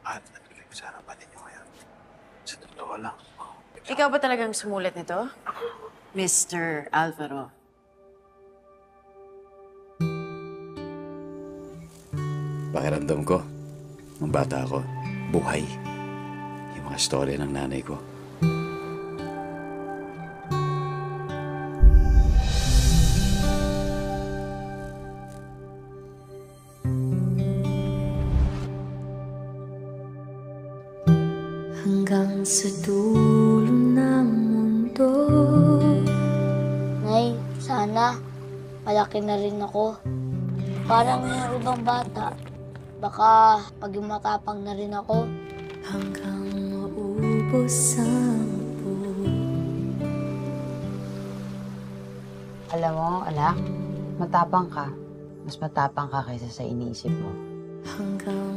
At nagkilig sa harapan ninyo ngayon. Sa totoo lang. Ikaw ba talagang sumulat nito? Mr. Alvaro. Pakiramdam ko, nung bata ako, buhay. Yung mga storya ng nanay ko. Hanggang sa dulo ng mundo. Nay, sana malaki na rin ako. Parang yung ibang bata, baka paging matapang na rin ako. Hanggang maubos ang Alam mo, anak, matapang ka. Mas matapang ka kaysa sa iniisip mo. hanggang